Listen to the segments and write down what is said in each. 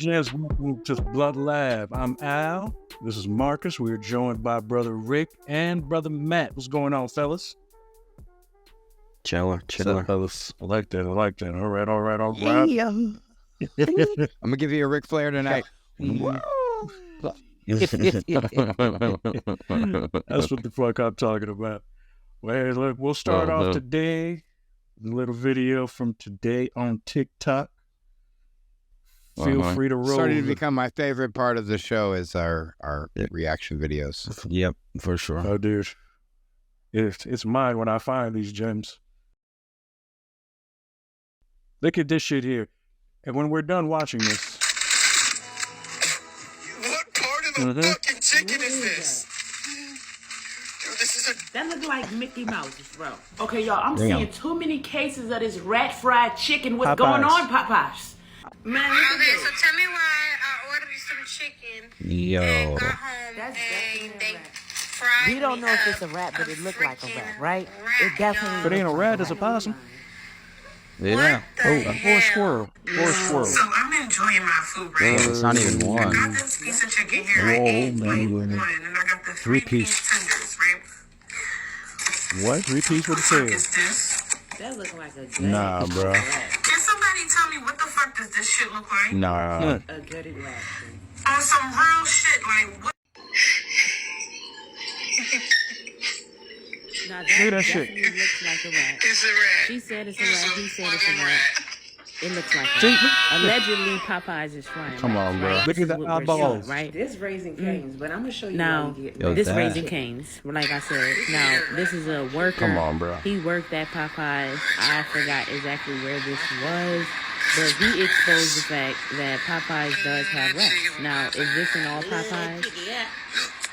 gents, welcome to the Blunt Lab. I'm Al. This is Marcus. We're joined by brother Rick and brother Matt. What's going on, fellas? Chiller, fellas. I like that. All right. Yeah. I'm gonna give you a Ric Flair tonight. That's what the fuck I'm talking about. Well, look, we'll start off today with a little video from today on TikTok. Feel free to roll. Starting to become my favorite part of the show is our reaction videos. Yep, for sure. Oh, dude. It's mine when I find these gems. Look at this shit here. And when we're done watching this. What part of the fucking chicken is this? Dude, this is a... That look like Mickey Mouse, bro. Okay, y'all, I'm seeing too many cases of this rat fried chicken. What's going on, Popeyes? Man, okay, so tell me why I ordered some chicken. Yo. And got home and they fried we don't know if it's a rat, but it looked like a rat, right? It definitely. If it ain't a rat, it's a possum. Yeah. Or a squirrel. So I'm enjoying my food right now. It's not even one. I got this piece of chicken here. I ate like one, and I got the three-piece tenders, right? What? 3-piece? What it What say? is this? That look like a Nah, bro. Can somebody tell me what the fuck does this shit look like? Nah. a gutted rat. On some real shit, like what? Now, Look at that shit. definitely looks like a rat. It's a rat. She said it's a rat. He said it's a fucking rat. It looks like a See? rat. Allegedly, Popeyes is frying. Come on, bro. Right? Look at the This is what we're eyeballs. showing, right? This Raising Cane's, but I'm gonna show you Now, how we get. Yo, this that- Raising Cane's, like I said. Now, this is a worker. Come on, bro. He worked at Popeyes. I forgot exactly where this was, but he exposed the fact that Popeyes does have rats. Now, is this in all Popeyes?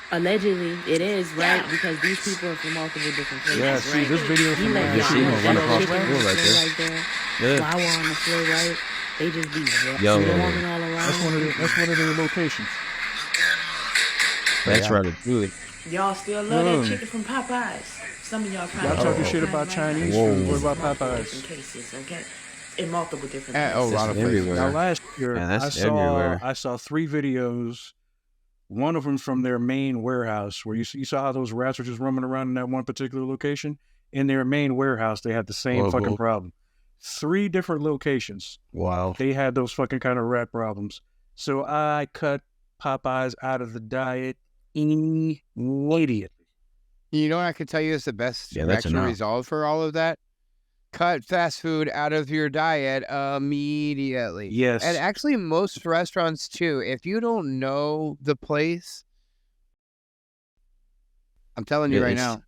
Allegedly, it is, right? Because these people are from multiple different places, Yeah, right? see, this video He from let You y'all see him have run across the chicken floor on right there. there. Yeah. Flour on the floor, right? They just be Yo. swarming all around. That's one of their locations. That's right. Really. Y'all still love that chicken from Popeyes. Some of y'all probably Y'all talking shit about Chinese Whoa. food. What about Different Popeyes? cases, okay? In multiple different Oh, a places. lot of Now places. everywhere. last year, Yeah, that's I everywhere. saw 3 videos. One of them from their main warehouse, where you saw how those rats were just roaming around in that one particular location. In their main warehouse, they had the same fucking problem. 3 different locations. Wow. They had those fucking kind of rat problems. So I cut Popeyes out of the diet immediately. You know what I could tell you is the best that's actual enough. result for all of that? Cut fast food out of your diet immediately. Yes. And actually, most restaurants, too, if you don't know the place, I'm telling you Yeah, right it's- now,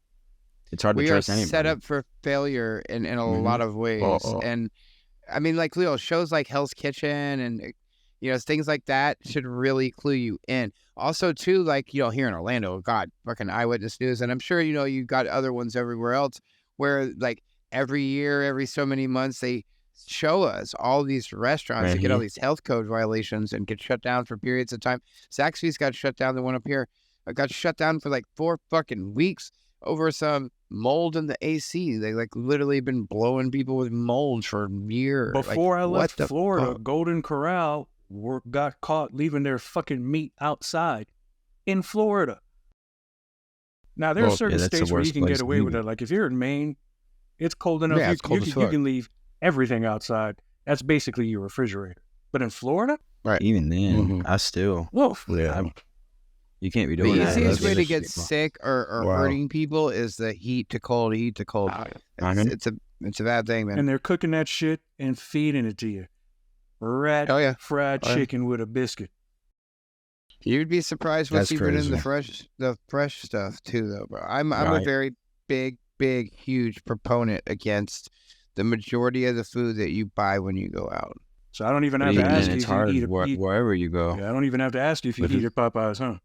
It's hard to we are trust anybody. set up for failure in a lot of ways. And I mean, like, Leo, shows like Hell's Kitchen and, things like that should really clue you in. Also, too, like, here in Orlando, God, fucking Eyewitness News. And I'm sure, you got other ones everywhere else where, like, every year, every so many months, they show us all these restaurants that get all these health code violations and get shut down for periods of time. Zaxby's got shut down. The one up here got shut down for like 4 fucking weeks over some mold in the AC. They like literally been blowing people with mold for a year. Before I what left the Florida, fuck? Golden Corral got caught leaving their fucking meat outside in Florida. Now, there are certain that's the states where you worst can place get to away with be. it. Like, if you're in Maine, it's cold enough. Yeah, it's cold as you fuck. can leave everything outside. That's basically your refrigerator. But in Florida, Even then, I still. whoa. You can't be The doing that. easiest That's way to just- get sick or hurting people is the heat to cold. It's a bad thing, man. And they're cooking that shit and feeding it to you. Rat fried chicken with a biscuit. You'd be surprised what's That's even in crazy. the fresh stuff too, though, bro. I'm a very big, huge proponent against the majority of the food that you buy when you go out. So I don't even have to Even ask then, you it's if you hard eat wherever you go. Yeah, I don't even have to ask you if you But eat at Popeyes, huh?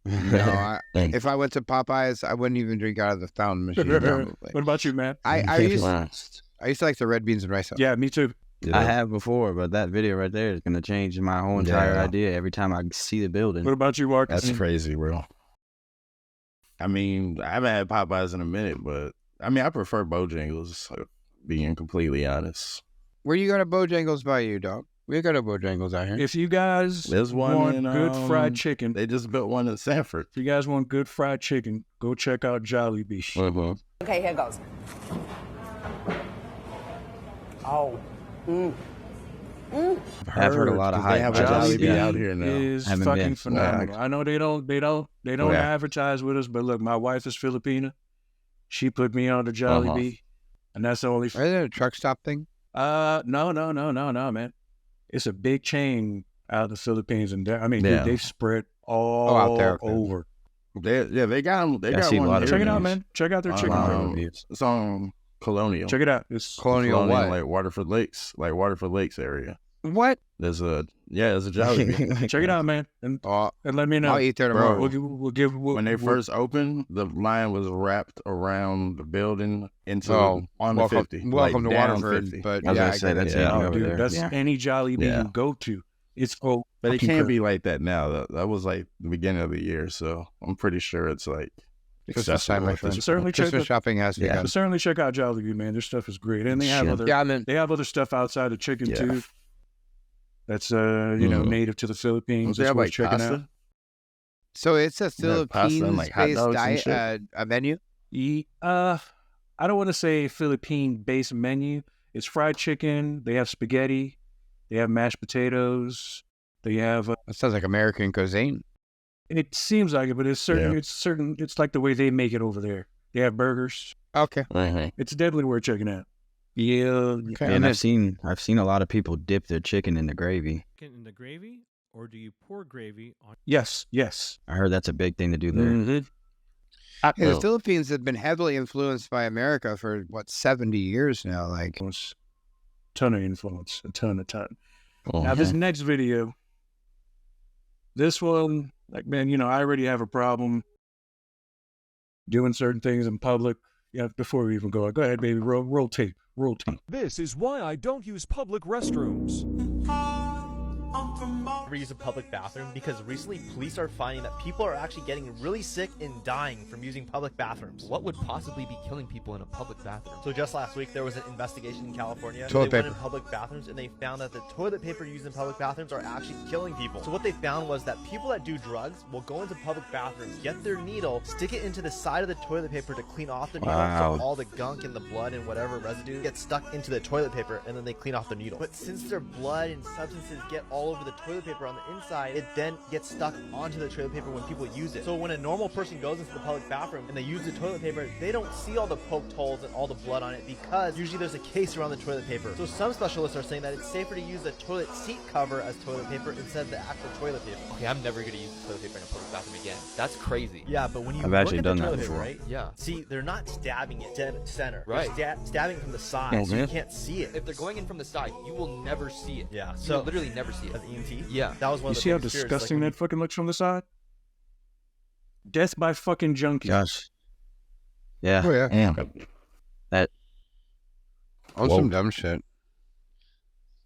No, if I went to Popeyes, I wouldn't even drink out of the fountain machine. Probably. What about you, man? I used to like the red beans and rice. Yeah, me too. I have before, but that video right there is gonna change my whole entire idea every time I see the building. What about you, Marcus? That's crazy, bro. I mean, I haven't had Popeyes in a minute, but I mean, I prefer Bojangles, being completely honest. Where you go to Bojangles by you, dog? We got a Bojangles out here. If you guys There's one want in, good fried chicken, they just built one in Sanford. if you guys want good fried chicken, go check out Jollibee. Mm-hmm. Okay, here goes. Oh. I've heard a lot of hype. They have a about Jollibee Jollibee. out here now. Is Haven't fucking been. phenomenal. I know they don't advertise with us, but look, my wife is Filipina. She put me on the Jollibee, and that's the only. Is it a truck stop thing? No, man. It's a big chain out of the Philippines, and they've spread all out there over. They got them. They I got see a one lot of here. Check it out, man. Check out their chicken. reviews. It's on Colonial. Check it out. It's Colonial what? like Waterford Lakes area. What? There's a Jollibee. check it out, man, and let me know. I'll eat there tomorrow. When they first opened, the line was wrapped around the building into on the 50. Welcome like to down Waterford. 50. But I was yeah, gonna say that's over there. That's any Jollibee you go to. It's But it fucking can't good. be like that now. That was like the beginning of the year, so I'm pretty sure it's like Christmas time, my accessible. friend. Certainly Christmas shopping has to be done. Certainly check out Jollibee, man. Their stuff is great, and they have other. Yeah, I mean, They have other stuff outside of chicken too. That's native to the Philippines. They That's have worth like checking pasta. out. so it's a have pasta and, like, hot Philippines-based dogs and diet, shit? a menu. I don't want to say Philippine-based menu. It's fried chicken. They have spaghetti. They have mashed potatoes. They have. That sounds like American cuisine. It seems like it, but it's certain. It's certain. It's like the way they make it over there. They have burgers. Okay. It's definitely worth checking out. Yeah. Okay. And I've seen a lot of people dip their chicken in the gravy. In the gravy, or do you pour gravy on? Yes. I heard that's a big thing to do there. Mm-hmm. Hey, the Philippines have been heavily influenced by America for 70 years now. Like, Ton of influence, a ton. Now this next video, this one, like, man, I already have a problem doing certain things in public. Yeah, before we even go ahead, baby, roll tape. This is why I don't use public restrooms. Never use a public bathroom because recently police are finding that people are actually getting really sick and dying from using public bathrooms. What would possibly be killing people in a public bathroom? So just last week there was an investigation in California. Toilet they went paper. in public bathrooms and they found that the toilet paper used in public bathrooms are actually killing people. So what they found was that people that do drugs will go into public bathrooms, get their needle, stick it into the side of the toilet paper to clean off the needle, so all the gunk and the blood and whatever residue gets stuck into the toilet paper, and then they clean off the needle. But since their blood and substances get all over the toilet paper on the inside, it then gets stuck onto the toilet paper when people use it. So when a normal person goes into the public bathroom and they use the toilet paper, they don't see all the poked holes and all the blood on it because usually there's a case around the toilet paper. So some specialists are saying that it's safer to use the toilet seat cover as toilet paper instead of the actual toilet paper. Okay, I'm never gonna use toilet paper in a public bathroom again. That's crazy. Yeah, but when you I've look actually at done the that toilet paper, before. right? Yeah. See, they're not stabbing it dead center. Right. They're stabbing it from the side, so you can't see it. If they're going in from the side, you will never see it. Yeah. So So literally never see it. as EMT, Yeah. that was one You of the see how biggest fears, disgusting like, when that fucking looks from the side? Death by fucking junkie. Gosh. Yeah. oh yeah, That on some dumb shit.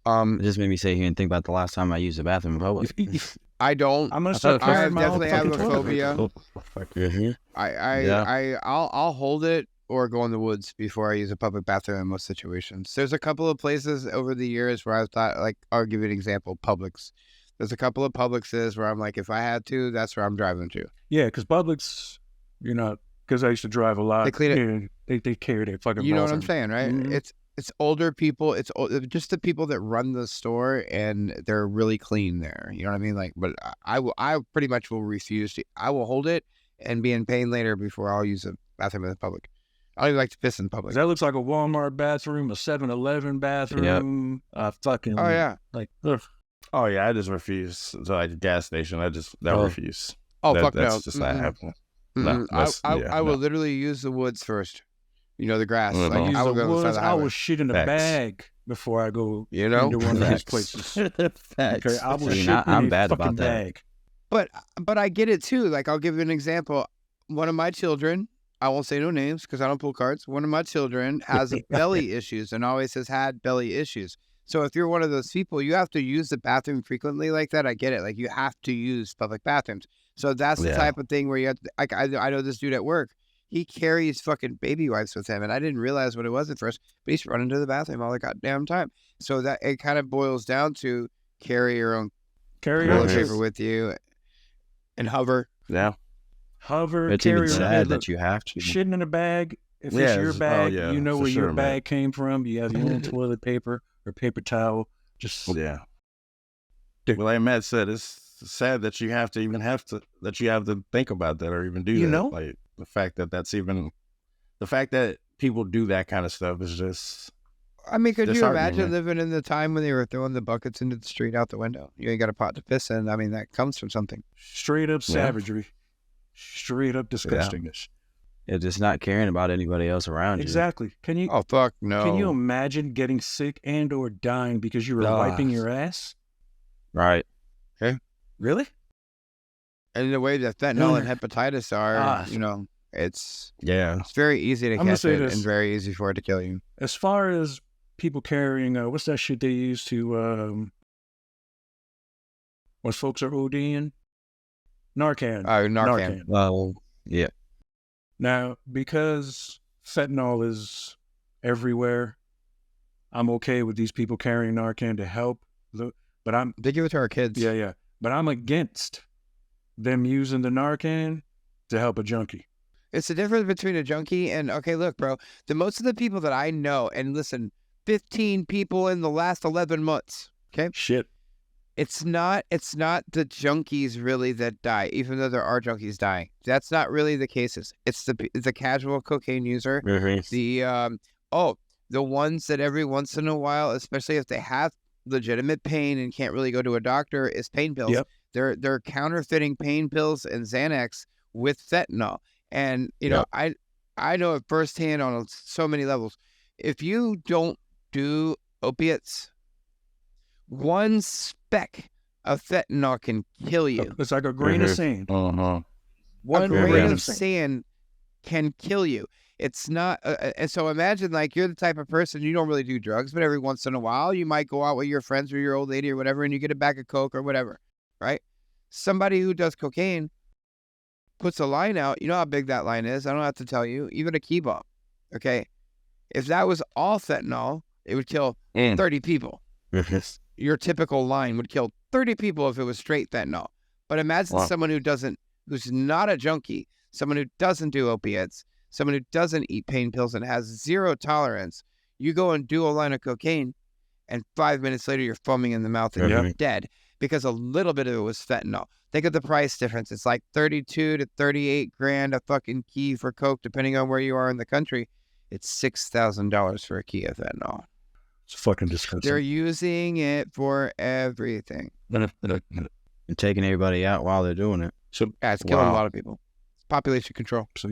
it just made me sit here and think about the last time I used the bathroom in public. I don't. I'm gonna start I carrying my own definitely have fucking a toilet phobia. paper. I'll hold it or go in the woods before I use a public bathroom in most situations. There's a couple of places over the years where I thought, like, I'll give you an example, Publix. There's a couple of Publixes where I'm like, if I had to, that's where I'm driving to. Yeah, because Publix, because I used to drive a lot. They clean it. They carry their fucking. You know what I'm bathroom. saying, right? Mhm. It's older people. It's just the people that run the store, and they're really clean there. You know what I mean? Like, but I pretty much will refuse to. I will hold it and be in pain later before I'll use a bathroom in the public. I don't even like to piss in public. That looks like a Walmart bathroom, a 7-Eleven bathroom. Fucking. Oh yeah. Like. Ugh. Oh yeah, I just refuse. So like a gas station, I refuse. Oh That- fuck that's no. just not happening. Mm-mm. No, I will literally use the woods first. The grass. Mhm. Like, Use I will the go to the side woods. of the I highway. will shit in a Facts. bag before I go You know? into one of these Facts. places. Facts. Okay, I will See, shit now, in I'm a bad fucking about that. bag. But I get it too. Like, I'll give you an example. One of my children, I won't say no names because I don't pull cards. One of my children has belly issues and always has had belly issues. So if you're one of those people, you have to use the bathroom frequently like that. I get it. Like, you have to use public bathrooms. So that's the type of thing where you have to, like, I know this dude at work. He carries fucking baby wipes with him, and I didn't realize what it was at first, but he's running to the bathroom all the goddamn time. So that it kind of boils down to, carry your own Carry toilet paper with you and hover. Yeah. Hover. It's carry even sad that you have to. Shitting in a bag. If it's your bag, you know where your bag came from. You have your own toilet paper or paper towel. Just Like Matt said, it's sad that you have to think about that or even do that. You know, like the fact that people do that kind of stuff is just. I mean, could you imagine living in the time when they were throwing the buckets into the street out the window? You ain't got a pot to piss in. I mean, that comes from something. Straight up savagery. Straight up disgustingness. Yeah, just not caring about anybody else around you. Exactly. Can you? Oh, fuck no. Can you imagine getting sick and or dying because you were wiping your ass? Right. Okay. Really? And the way that fentanyl and hepatitis are, it's very easy to catch it and very easy for it to kill you. As far as people carrying, what's that shit they use to, when folks are ODing? Narcan. Narcan. Well, yeah. Now, because fentanyl is everywhere, I'm okay with these people carrying Narcan to help. But they give it to our kids. Yeah. But I'm against them using the Narcan to help a junkie. It's the difference between a junkie and, okay, look, bro, most of the people that I know, and listen, 15 people in the last 11 months, okay? Shit. It's not the junkies really that die, even though there are junkies dying. That's not really the cases. It's the casual cocaine user. The ones that every once in a while, especially if they have legitimate pain and can't really go to a doctor, is pain pills. Yep. They're counterfeiting pain pills and Xanax with fentanyl. And I know it firsthand on so many levels. If you don't do opiates, one speck of fentanyl can kill you. It's like a grain of sand. One grain of sand can kill you. It's not, and so imagine like you're the type of person, you don't really do drugs, but every once in a while you might go out with your friends or your old lady or whatever, and you get a bag of Coke or whatever, right? Somebody who does cocaine puts a line out. You know how big that line is. I don't have to tell you. Even a key bomb, okay? If that was all fentanyl, it would kill 30 people. Your typical line would kill 30 people if it was straight fentanyl. But imagine someone who's not a junkie, someone who doesn't do opiates, someone who doesn't eat pain pills and has zero tolerance. You go and do a line of cocaine, and 5 minutes later you're foaming in the mouth and you're dead because a little bit of it was fentanyl. Think of the price difference. It's like 32 to 38 grand a fucking key for Coke, depending on where you are in the country. It's $6,000 for a key of fentanyl. It's fucking disgusting. They're using it for everything. And taking everybody out while they're doing it. So it's killing a lot of people. It's population control. So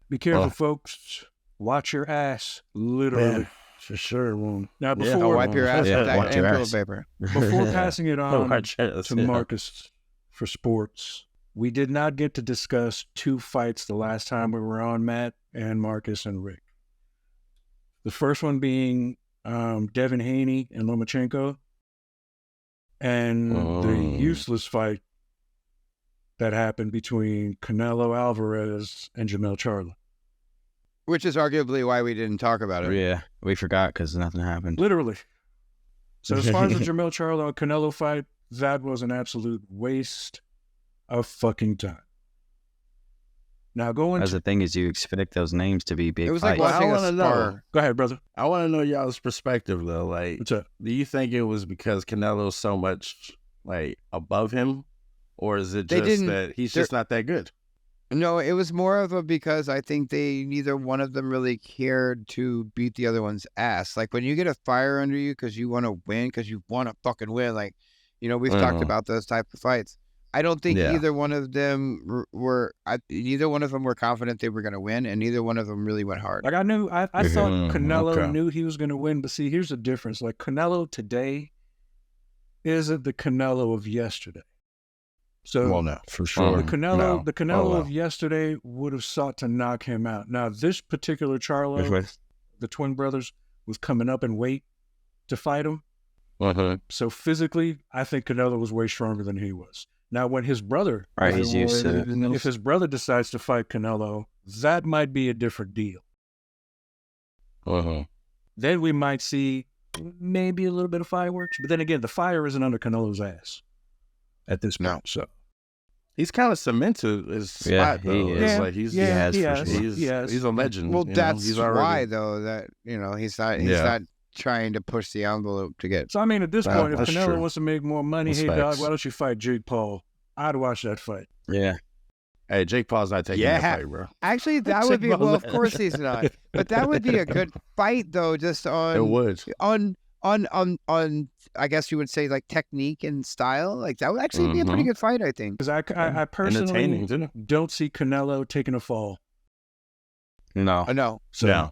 be careful, folks. Watch your ass, literally. Man, for sure. Now, before wipe your ass with that toilet paper. Before passing it on to Marcus for sports, we did not get to discuss two fights the last time we were on, Matt and Marcus and Rick. The first one being Devin Haney and Lomachenko, and the useless fight that happened between Canelo Alvarez and Jermell Charlo. Which is arguably why we didn't talk about it. Yeah, we forgot because nothing happened. Literally. So as far as the Jermell Charlo and Canelo fight, that was an absolute waste of fucking time. Now going As the thing is, you expect those names to be big fights. Like watching a spar. Go ahead, brother. I want to know y'all's perspective though. Like, what's up? Do you think it was because Canelo's so much like above him, or is it just that he's just not that good? No, it was more of a because I think neither one of them really cared to beat the other one's ass. Like when you get a fire under you because you want to win, because you want to fucking win. Like, we've talked about those type of fights. I don't think either one of them were confident they were going to win, and neither one of them really went hard. Like I thought Canelo knew he was going to win, but see, here's the difference. Like Canelo today isn't the Canelo of yesterday. So, well, no, for sure. The Canelo of yesterday would have sought to knock him out. Now, this particular Charlo, the twin brothers, was coming up in weight to fight him. So physically, I think Canelo was way stronger than he was. Now, when his brother, he's used to it. If his brother decides to fight Canelo, that might be a different deal. Then we might see maybe a little bit of fireworks. But then again, the fire isn't under Canelo's ass at this point. So he's kind of cemented his spot, though. Yeah, like he has. He's a legend. Well, that's he's already... why, though, that he's not trying to push the envelope to get. So I mean, at this point, if Canelo true. wants to make more money, hey dog, why don't you fight Jake Paul? I'd watch that fight. Yeah. Hey, Jake Paul's not taking that fight, bro. Actually, that would be of course he's not. But that would be a good fight, though. Just on it would on I guess you would say like technique and style. Like that would actually be a pretty good fight, I think. Because I personally don't see Canelo taking a fall. No. So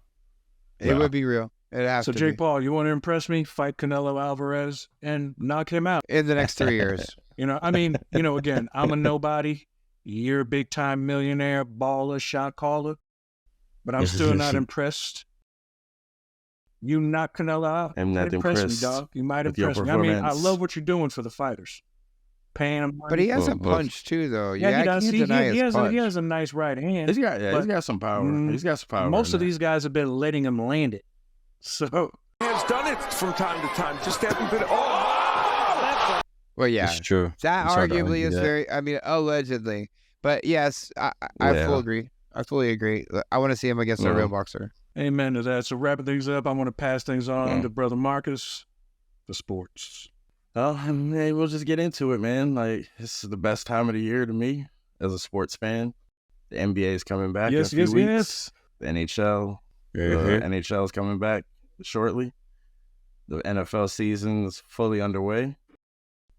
it would be real. It has to Jake be. Paul, you want to impress me? Fight Canelo Alvarez and knock him out in the next 3 years. I mean, again, I'm a nobody. You're a big time millionaire, baller, shot caller, but I'm still not impressed. You knock Canelo out. I'm not impressed me, dog. You might impress me. I mean, I love what you're doing for the fighters. Paying them money. But he has a punch too, though. Yeah, he does. He has a nice right hand. He's got some power. He's got some power. Most of these guys have been letting him land it. So he has done it from time to time. Just haven't been. Well, yeah, it's true. That arguably is very. I mean, allegedly, but yes, I fully agree. I want to see him against a real boxer. Amen to that. So wrapping things up, I want to pass things on to Brother Marcus for sports. Oh, hey, we'll just get into it, man. Like, this is the best time of the year to me as a sports fan. The NBA is coming back in a few weeks. The NHL, NHL is coming back shortly. The NFL season is fully underway.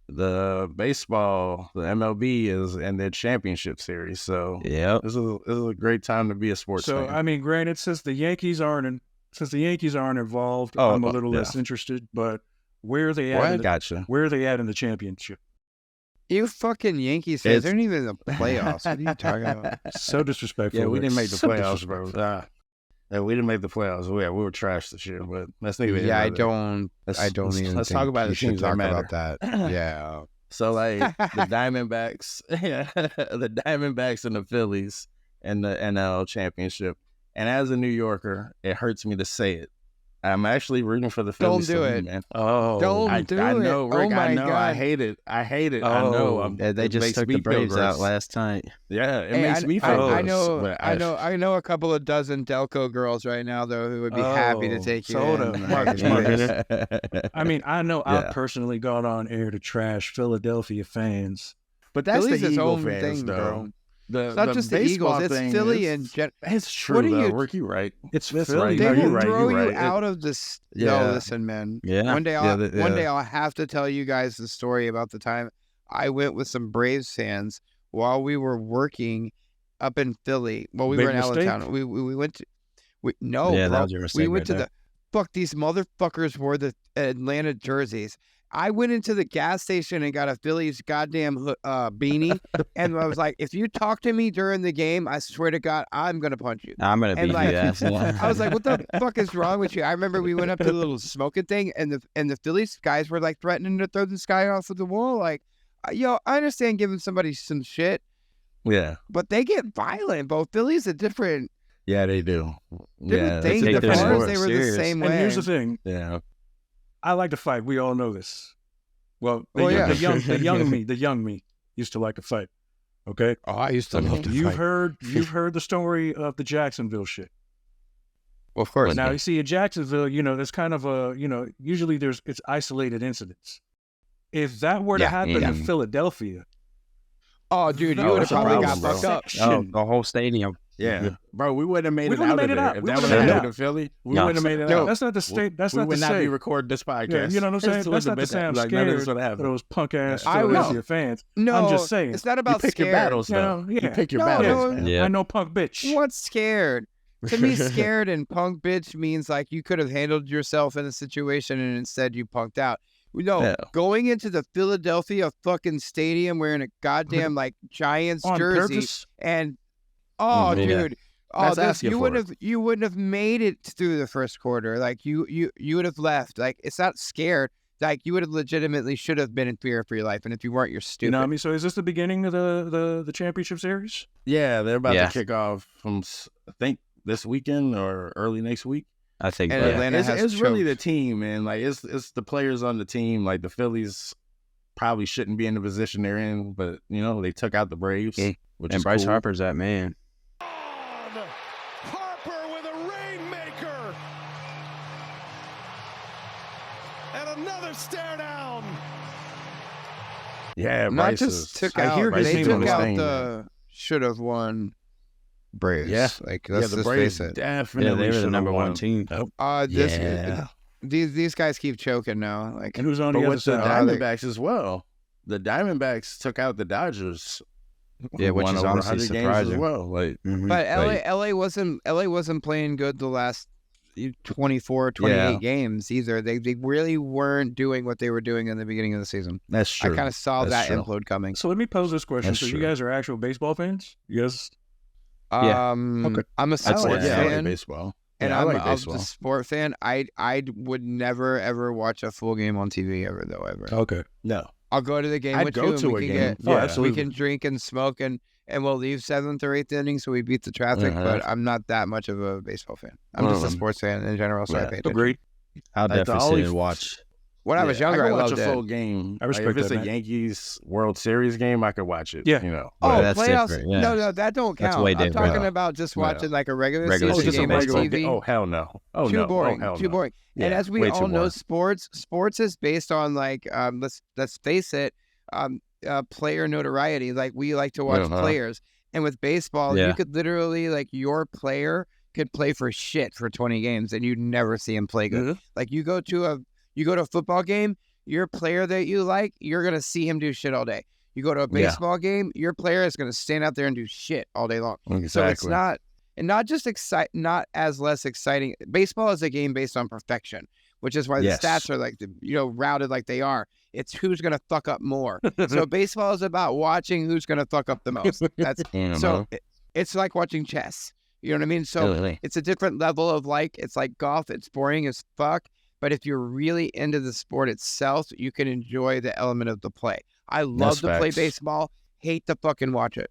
The baseball, the MLB is in their championship series. So this is a great time to be a sports fan. I mean, granted, since the Yankees aren't involved, I'm a little less interested. But where are they at? Where are they at in the championship? You fucking Yankees fans, they're not even in the playoffs. What are you talking about? So disrespectful. Yeah, we didn't make the playoffs, bro. Yeah, we didn't make the playoffs. We were trash this year, but that's neither here nor there. Let's talk about the teams that matter. About that. Yeah. So like the Diamondbacks, the Diamondbacks and the Phillies and the NL championship. And as a New Yorker, it hurts me to say it. I'm actually rooting for the Phillies. Don't do it, man. Oh, don't do it. I know, Rick. Oh my I know. God. I hate it. I Oh, I know. They just took the Braves out last night. Yeah, it makes me feel gross. I know a couple of dozen Delco girls right now though who would be happy to take you in. Marcus. I mean, I know I've personally gone on air to trash Philadelphia fans, but that's Philly's the Eagle own fans, thing, though. bro. It's not just the Eagles, it's Philly and it's true, though. Rick, you're right. It's Philly. They will throw you right. out of this. No, listen, man. Yeah. One day I'll have to tell you guys the story about the time I went with some Braves fans while we were working up in Philly. Well, we were in Allentown. We went to. That was your mistake. We went to the. Fuck, these motherfuckers wore the Atlanta jerseys. I went into the gas station and got a Phillies goddamn beanie, and I was like, "If you talk to me during the game, I swear to God, I'm gonna punch you." I'm gonna beat you. I was like, "What the fuck is wrong with you?" I remember we went up to the little smoking thing, and the Phillies guys were like threatening to throw this guy off of the wall. Like, yo, I understand giving somebody some shit, but they get violent. Both Phillies are different. Yeah, they do. Different things. The Pirates, they were the same way. And here's the thing. Yeah. I like to fight. We all know this. Well, the young me used to like to fight. Okay. Oh, I used to love to fight. You've heard the story of the Jacksonville shit. Well, of course. Now you see in Jacksonville, there's kind of a, usually it's isolated incidents. If that were to happen in Philadelphia, oh, dude, you would have probably got fucked up. Oh, the whole stadium. Yeah, bro, we wouldn't have made it out of there. If that would have happened in Philly, we wouldn't have made it out. That's not the state. That's not the state. We would not be recording this podcast. Yeah, you know what I'm saying? That's not the same. I'm scared of those punk ass Philadelphia fans. No, I'm just saying. It's not about you pick scared. your battles, though. You pick your battles. I know punk bitch. What's scared? To me, scared and punk bitch means like you could have handled yourself in a situation and instead you punked out. No, going into the Philadelphia fucking stadium wearing a goddamn like Giants jersey purpose? And dude. Oh, you wouldn't have made it through the first quarter. Like you would have left. Like it's not scared. Like you would have legitimately should have been in fear for your life, and if you weren't, you're stupid. You know what I mean? So is this the beginning of the championship series? Yeah, they're about to kick off from I think this weekend or early next week. I think Atlanta it's really the team, man. Like it's the players on the team. Like the Phillies probably shouldn't be in the position they're in, but they took out the Braves, which is Bryce cool. Harper's that man. Harper with a rainmaker. And another stare down. Yeah, Not just took out. They took out the should have won Braves. Yeah, like let's the just Braves face it. definitely they were the number won. one team. These guys keep choking now. Like, and who's on the other with the side? Diamondbacks as well. The Diamondbacks took out the Dodgers. Yeah, which is honestly surprising as well. Like, but LA wasn't playing good the last 24, 28 games either. They really weren't doing what they were doing in the beginning of the season. That's true. I kind of saw that implode coming. So let me pose this question. So you guys are actual baseball fans? Yes. Okay. I'm a sports fan. I like baseball. And I'm a sport fan. I would never ever watch a full game on TV ever. Okay. No. I'll go to the game with go you. To and a game. Absolutely. We can drink and smoke and we'll leave 7th or 8th inning so we beat the traffic. But I'm not that much of a baseball fan. I'm just a sports fan in general. So I pay attention. Agreed. I'll definitely sit and watch. When I was younger, I loved a full game. I respect if it's that, a Yankees World Series game, I could watch it. Yeah. That's playoffs? different. Yeah. No, that don't count. That's way I'm different. talking about just watching like a regular season game on TV. Oh hell no! Oh too no! boring. Oh, hell too no. boring. Yeah, and as we all know, boring. sports is based on like let's face it, player notoriety. Like we like to watch players, and with baseball, you could literally like your player could play for shit for 20 games, and you'd never see him play good. Like you go to a football game. Your player that you like, you're going to see him do shit all day. You go to a baseball game, your player is going to stand out there and do shit all day long. Exactly. So it's not as less exciting. Baseball is a game based on perfection, which is why the stats are like, routed like they are. It's who's going to fuck up more. So baseball is about watching who's going to fuck up the most. It's like watching chess. You know what I mean? So it's a different level of it's like golf. It's boring as fuck. But if you're really into the sport itself, you can enjoy the element of the play. I love to play baseball, hate to fucking watch it.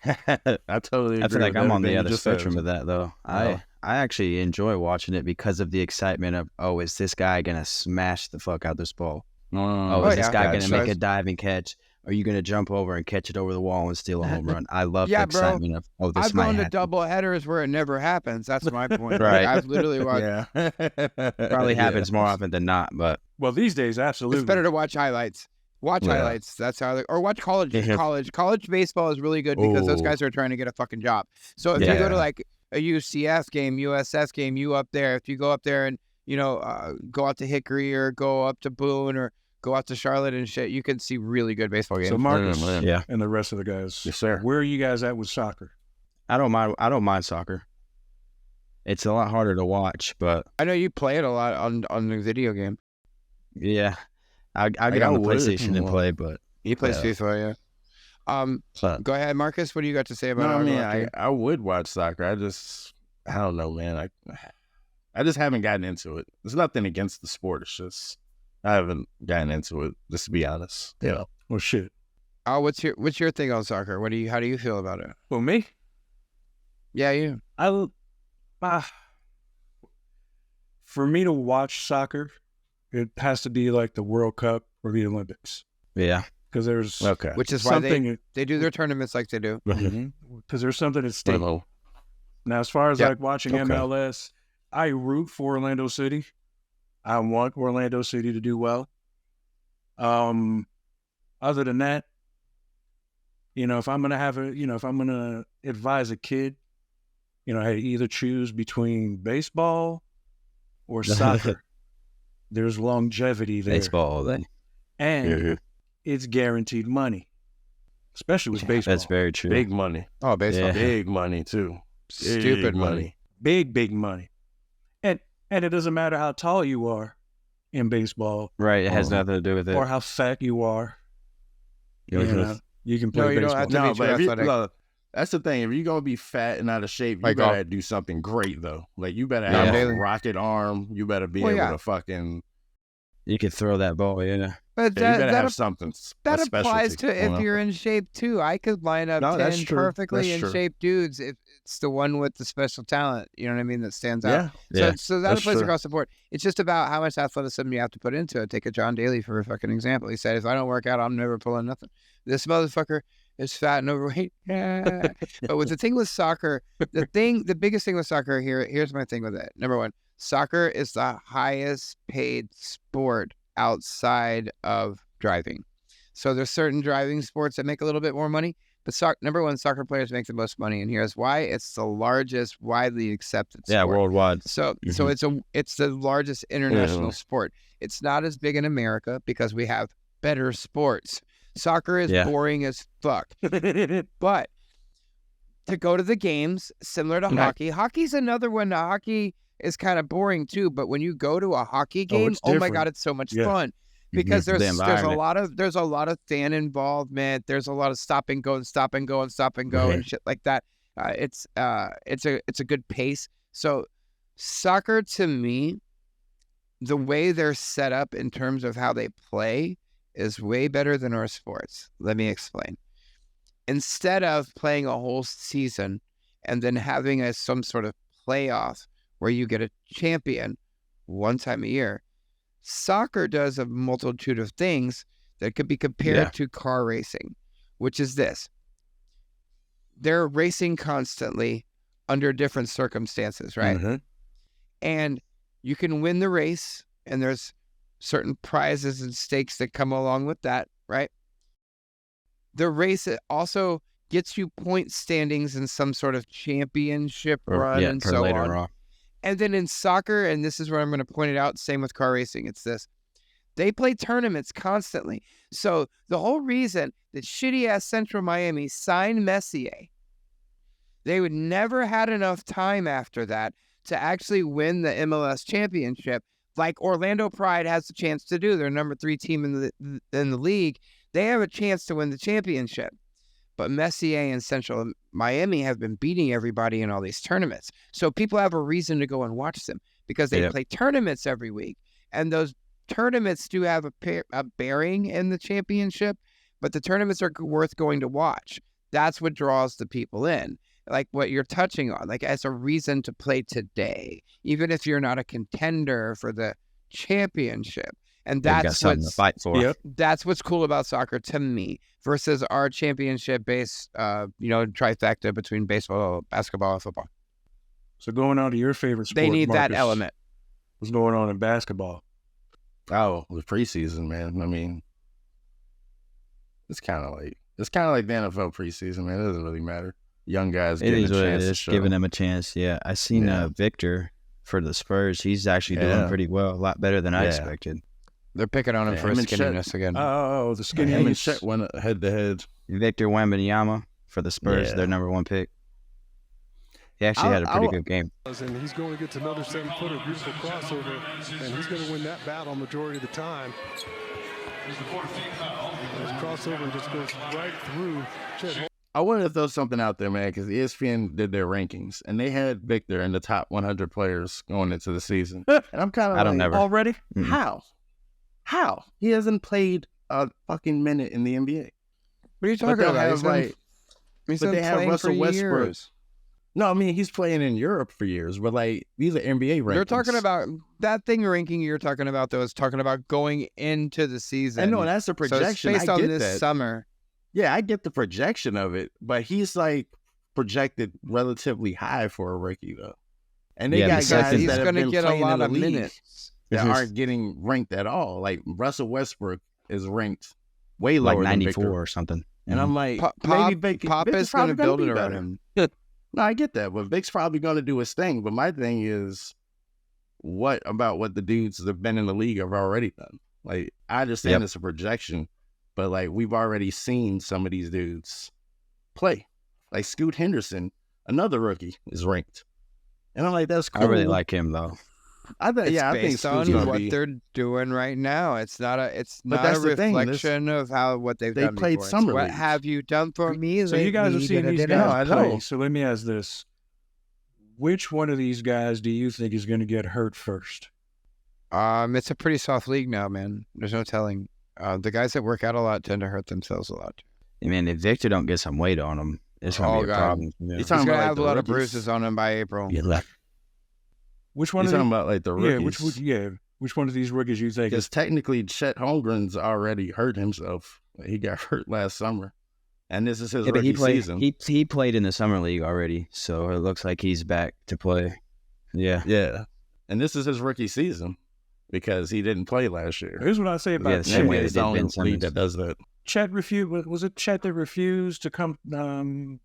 I totally agree. I feel like I'm on the other spectrum of that, though. I actually enjoy watching it because of the excitement of, is this guy going to smash the fuck out this ball? Is this guy going to make a diving catch? Are you going to jump over and catch it over the wall and steal a home run? I love the excitement of this. I've gone to double headers where it never happens. That's my point. Right. I've literally watched. Probably happens more often than not, but. Well, these days, absolutely. It's better to watch highlights. Highlights. That's how or watch college. College baseball is really good because those guys are trying to get a fucking job. So if you go to like a UCF game, USF game, if you go up there and, go out to Hickory or go up to Boone or go out to Charlotte and shit, you can see really good baseball games. So Marcus and the rest of the guys, yes, sir. Where are you guys at with soccer? I don't mind soccer. It's a lot harder to watch, but I know you play it a lot on the video game. Yeah, I get on the PlayStation and play, but he plays FIFA. Yeah. Go ahead, Marcus. What do you got to say about? I would watch soccer. I don't know, man. I just haven't gotten into it. There's nothing against the sport. It's just I haven't gotten into it, just to be honest. Yeah. Well, shit. Oh, what's your thing on soccer? How do you feel about it? Well, me? Yeah, you. For me to watch soccer, it has to be like the World Cup or the Olympics. Yeah. Because there's which is why they do their tournaments like they do. Because there's something at stake. Now, as far as like watching MLS, I root for Orlando City. I want Orlando City to do well. Other than that, if I'm gonna advise a kid, hey, either choose between baseball or soccer. There's longevity there. Baseball all day. And it's guaranteed money. Especially with baseball. That's very true. Big money. Oh, baseball. Yeah. Big money too. Stupid money. Big money. And it doesn't matter how tall you are in baseball. Right. It has nothing to do with it. Or how fat you are. You can play baseball. Don't have to be that's the thing. If you're going to be fat and out of shape, you better do something great, though. Like, you better have a rocket arm. You better be able to fucking You could throw that ball, yeah. But you better have something. That applies to if you're in shape too. I could line up 10 perfectly in shape dudes if it's the one with the special talent. You know what I mean? That stands out. So that applies across the board. It's just about how much athleticism you have to put into it. Take a John Daly for a fucking example. He said, "If I don't work out, I'm never pulling nothing." This motherfucker is fat and overweight. But with the thing with soccer, the biggest thing with soccer here's my thing with it. Number one, soccer is the highest paid sport outside of driving. So there's certain driving sports that make a little bit more money, but number one, soccer players make the most money, and here's why: it's the largest widely accepted sport. Yeah, worldwide. So it's the largest international sport. It's not as big in America because we have better sports. Soccer is boring as fuck. But to go to the games, similar to hockey, hockey's another one. Hockey is kind of boring too, but when you go to a hockey game, oh my God, it's so much fun because there's a lot of fan involvement. There's a lot of stop and go and shit like that. It's a good pace. So soccer, to me, the way they're set up in terms of how they play is way better than our sports. Let me explain. Instead of playing a whole season and then having some sort of playoff where you get a champion one time a year, soccer does a multitude of things that could be compared to car racing, which is this. They're racing constantly under different circumstances, right? Mm-hmm. And you can win the race, and there's certain prizes and stakes that come along with that, right? The race also gets you point standings in some sort of championship run and so on. And then in soccer, and this is where I'm going to point it out, same with car racing, it's this. They play tournaments constantly. So the whole reason that shitty-ass Central Miami signed Messier, they would never had enough time after that to actually win the MLS championship like Orlando Pride has the chance to do. They're number 3 team in the league. They have a chance to win the championship. But Messier and Central Miami have been beating everybody in all these tournaments. So people have a reason to go and watch them because they play tournaments every week. And those tournaments do have a bearing in the championship, but the tournaments are worth going to watch. That's what draws the people in. Like what you're touching on, like as a reason to play today, even if you're not a contender for the championship. And that's what's to fight for. That's what's cool about soccer to me versus our championship-based, trifecta between baseball, basketball, and football. So going on to your favorite sport, they need Marcus, that element. What's going on in basketball? Oh, the preseason, man. I mean, it's kind of like the NFL preseason, man. It doesn't really matter. Young guys getting a chance. Giving them a chance. Yeah, I seen Victor for the Spurs. He's actually doing pretty well, a lot better than I expected. They're picking on him for his skinniness again. Oh, the skinny. Him and Chet went head to head. Victor Wembanyama for the Spurs, their number 1 pick. He actually had a pretty good game. And he's going against another 7-footer, beautiful crossover, and he's going to win that battle majority of the time. His crossover just goes right through Chet. I wanted to throw something out there, man, because ESPN did their rankings, and they had Victor in the top 100 players going into the season. And I'm kind of already? Mm-hmm. How? He hasn't played a fucking minute in the NBA. What are you talking about? But they have Russell Westbrook. No, I mean, he's playing in Europe for years, but these are NBA rankings. You're talking about that thing ranking you're talking about, though, is talking about going into the season. I know, that's a projection. So it's based on this summer. Yeah, I get the projection of it, but he's projected relatively high for a rookie, though. And they got guys that have been get playing a lot of minutes that aren't getting ranked at all. Like Russell Westbrook is ranked way lower, 94 than Victor. Or something. And I'm like, maybe Pop is going to build it around him. No, I get that, but Vic's probably going to do his thing. But my thing is, what about what the dudes that have been in the league have already done? I understand it's a projection, but we've already seen some of these dudes play. Like Scoot Henderson, another rookie, is ranked, and I'm like, that's cool. I really like him though. I think based on what they're doing right now. It's not a reflection of what they've done. They played before. summer. What have you done for me? So you guys have seen these guys play. So let me ask this: which one of these guys do you think is going to get hurt first? It's a pretty soft league now, man. There's no telling. The guys that work out a lot tend to hurt themselves a lot. I mean, if Victor don't get some weight on him, it's going to be a problem. Yeah. He's going to have a lot of bruises on him by April. Yeah. Which one? You're talking about like the rookies? Which one of these rookies you think? Because technically, Chet Holmgren's already hurt himself. He got hurt last summer, and this is his rookie season. He played in the summer league already, so it looks like he's back to play. Yeah, and this is his rookie season because he didn't play last year. Here's what I say about the same way they did Ben Simmons. League that does that. Chet was it Chet that refused to come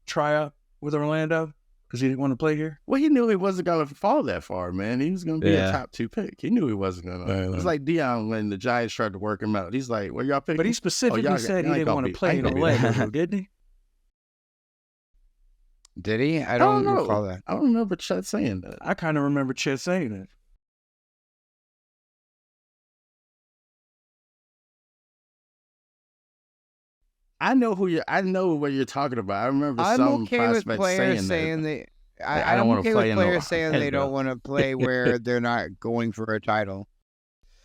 try out with Orlando because he didn't want to play here? Well, he knew he wasn't going to fall that far, man. He was going to be a top 2 pick. He knew he wasn't going to. It was like Deion when the Giants tried to work him out. He's like, "Well, y'all pick." But he specifically said he didn't want to play in Orlando, didn't he? Did he? I don't recall that. I don't remember Chet saying that. I kind of remember Chet saying that. I know what you're talking about. I remember some prospects saying that. I'm okay with players saying they don't want to play where they're not going for a title.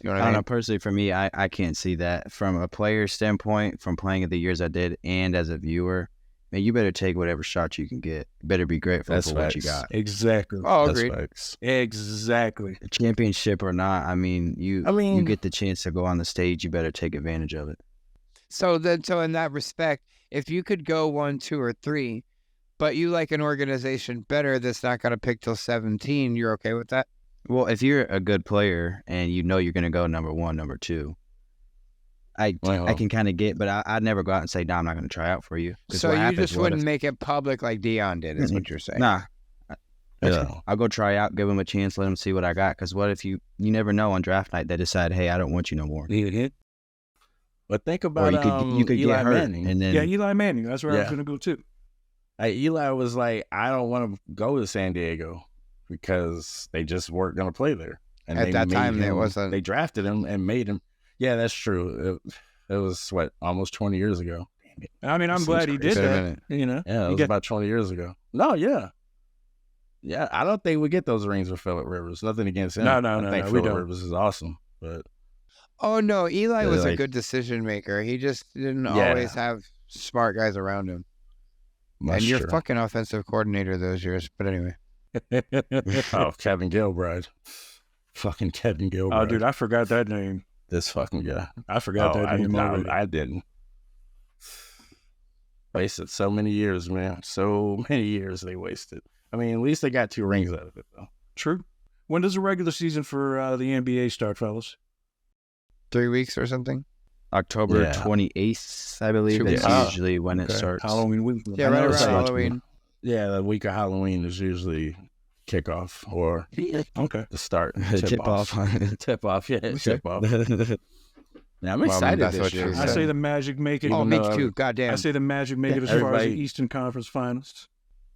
You know what I mean? Personally, for me, I can't see that from a player standpoint. From playing the years I did, and as a viewer, man, you better take whatever shot you can get. You better be grateful for what you got. Exactly. Oh, agreed. Exactly. Championship or not, you get the chance to go on the stage. You better take advantage of it. So in that respect, if you could go 1, 2, or 3, but you like an organization better that's not going to pick till 17, you're okay with that? Well, if you're a good player and you know you're going to go number 1, number 2, I can kind of get, but I'd never go out and say, "No, I'm not going to try out for you." So you just wouldn't make it public like Deion did, is what you're saying? Nah. I'll go try out, give him a chance, let him see what I got. Because what if you never know on draft night they decide, "Hey, I don't want you no more." But think about you could Eli get hurt, Manning. and then Eli Manning. That's where I was going to go too. Eli was like, "I don't want to go to San Diego because they just weren't going to play there." And at that time, they drafted him and made him. Yeah, that's true. It was almost 20 years ago. Damn it. I mean, I'm glad he did that. Yeah, it was about 20 years ago. No, yeah. I don't think we get those rings with Phillip Rivers. Nothing against him. No, I think Phillip Rivers is awesome, but. Oh, no, Eli was a good decision maker. He just didn't always have smart guys around him. And you're fucking offensive coordinator those years. But anyway. Kevin Gilbride. Fucking Kevin Gilbride. Oh, dude, I forgot that name. This fucking guy. I forgot that name already. I didn't. Wasted so many years, man. So many years they wasted. I mean, at least they got 2 rings out of it, though. True. When does the regular season for the NBA start, fellas? 3 weeks or something? October 28th, I believe. Is usually when it starts. Halloween week. Yeah, right around Halloween. Yeah, the week of Halloween is usually kickoff or the start. Tip off. Tip off, yeah. Tip off. Yeah, I'm excited this year. I say the Magic make it. Oh, me too. Goddamn. I say the Magic make it as far as the Eastern Conference Finals.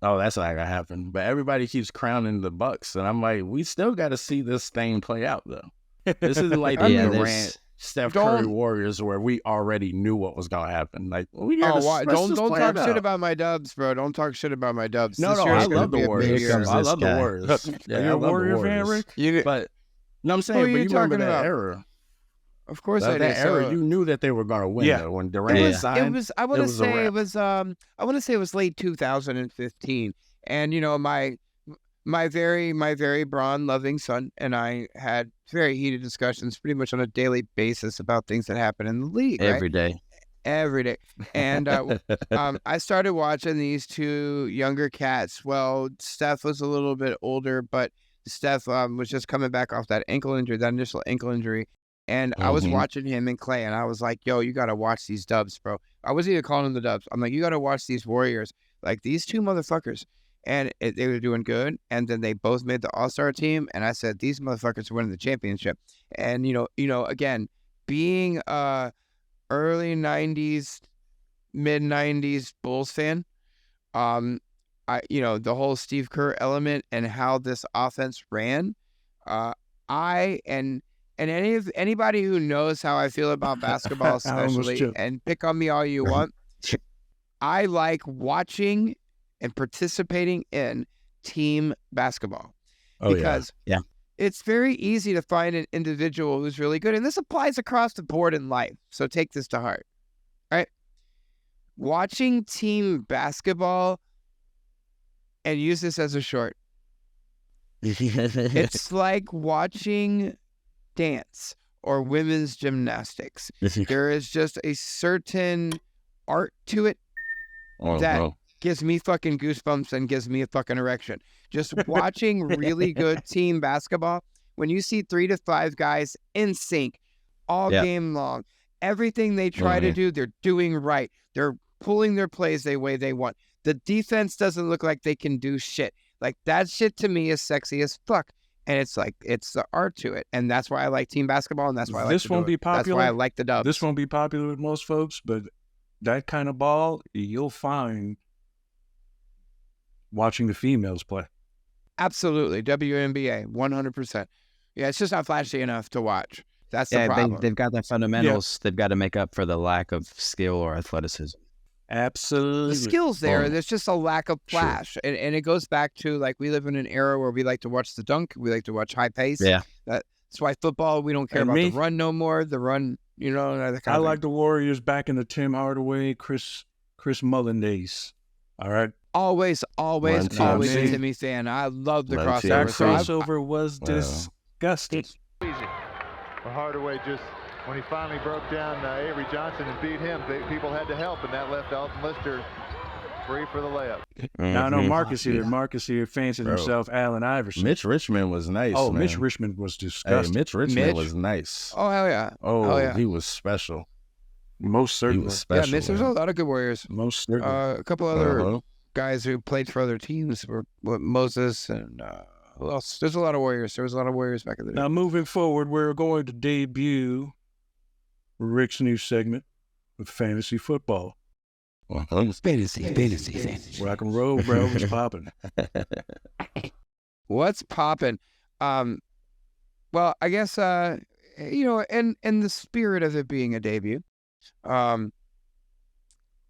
Oh, that's not gonna happen. But everybody keeps crowning the Bucks, and I'm like, we still got to see this thing play out, though. This isn't like the Durant, Steph Curry Warriors where we already knew what was gonna happen. Like, we got don't talk shit about my Dubs, bro. Don't talk shit about my Dubs. No, I love the Warriors. I love the Warriors. Yeah, you're a Warrior fan, Rick? But no, I'm saying, but you remember that era. Of course, I did. That era, you knew that they were going to win. Though, when Durant signed, I want to say it was late 2015, and my very Braun loving son and I had very heated discussions, pretty much on a daily basis, about things that happen in the league. Every day. And I started watching these 2 younger cats. Well, Steph was a little bit older, but Steph was just coming back off that initial ankle injury. And I was watching him and Clay, and I was like, yo, you got to watch these Dubs, bro. I wasn't even calling them the Dubs. I'm like, you got to watch these Warriors. Like, these 2 motherfuckers. And they were doing good. And then they both made the All-Star team. And I said, these motherfuckers are winning the championship. And, again, being a early 90s, mid-90s Bulls fan, the whole Steve Kerr element and how this offense ran, and anybody who knows how I feel about basketball, especially, and pick on me all you want, I like watching and participating in team basketball. it's very easy to find an individual who's really good. And this applies across the board in life. So take this to heart. All right. Watching team basketball, and use this as a short. It's like watching dance or women's gymnastics. There is just a certain art to it that gives me fucking goosebumps and gives me a fucking erection. Just watching really good team basketball, when you see 3 to 5 guys in sync all game long, everything they try to do, they're doing right. They're pulling their plays the way they want. The defense doesn't look like they can do shit. Like, that shit to me is sexy as fuck. And it's like, it's the art to it. And that's why I like team basketball, and that's why I like this won't be popular. That's why I like the Dubs. This won't be popular with most folks, but that kind of ball, you'll find watching the females play. Absolutely. WNBA, 100%. Yeah, it's just not flashy enough to watch. That's the problem. They've got the fundamentals. They've got to make up for the lack of skill or athleticism. Absolutely. The skill's there. There's just a lack of flash. Sure. And it goes back to, like, we live in an era where we like to watch the dunk. We like to watch high pace. Yeah. That's why football, we don't care about the run no more. The run, you know. I like the Warriors back in the Tim Hardaway, Chris Mullin days. All right. Always a Timmy fan. I love the crossover. That crossover was disgusting. Easy. Well, Hardaway just, when he finally broke down Avery Johnson and beat him, people had to help, and that left Alton Lister free for the layup. Now I know Marcus here fancies himself Allen Iverson. Mitch Richmond was nice. Oh, man. Mitch Richmond was disgusting. Hey, Mitch Richmond was nice. Oh, hell yeah. Oh, yeah. He was special. Most certainly. He was special. Yeah, Mitch, there's a lot of good Warriors. Most certainly. A couple other guys who played for other teams were Moses and who else? There's a lot of Warriors. There was a lot of Warriors back in the day. Now, moving forward, we're going to debut Rick's new segment with fantasy football. Fantasy. Rock and roll, bro. What's popping? What's popping? Well, I guess, in the spirit of it being a debut,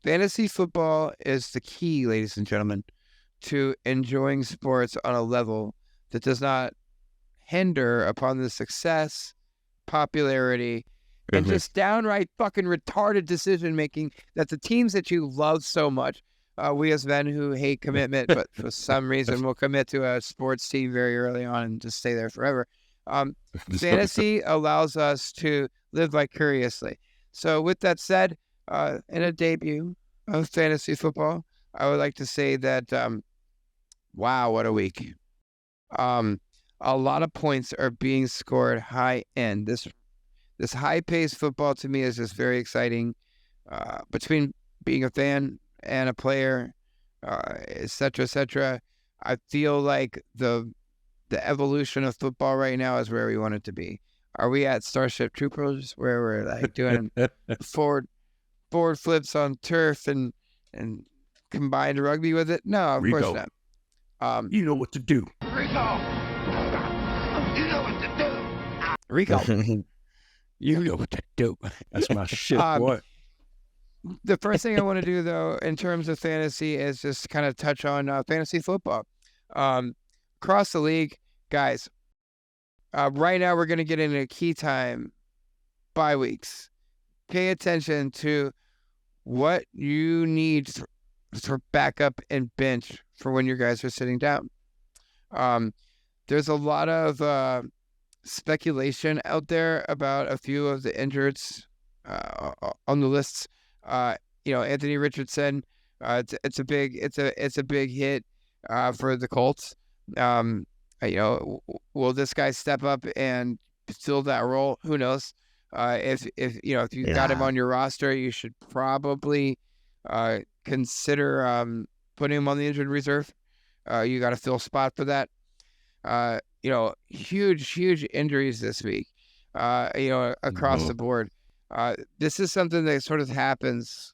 fantasy football is the key, ladies and gentlemen, to enjoying sports on a level that does not hinder upon the success, popularity, and just downright fucking retarded decision-making that the teams that you love so much, we as men who hate commitment, but for some reason will commit to a sports team very early on and just stay there forever. Fantasy allows us to live vicariously. So with that said, in a debut of fantasy football, I would like to say that, wow, what a week. A lot of points are being scored high end. This high-paced football to me is just very exciting. Between being a fan and a player, et cetera, I feel like the evolution of football right now is where we want it to be. Are we at Starship Troopers where we're like doing forward flips on turf and combined rugby with it? No, of course not. You know what to do. Rico! You know what to do! Rico! You know what to do. That's my shit, boy. The first thing I want to do, though, in terms of fantasy is just kind of touch on fantasy football. Across the league, guys, right now we're going to get into key time, bye weeks. Pay attention to what you need for backup and bench for when your guys are sitting down. There's a lot of speculation out there about a few of the injureds on the lists. Anthony Richardson. It's a big hit for the Colts. Will this guy step up and fill that role? Who knows? If you got him on your roster, you should probably consider putting him on the injured reserve. You got to fill a spot for that. Huge injuries this week. Across the board. This is something that sort of happens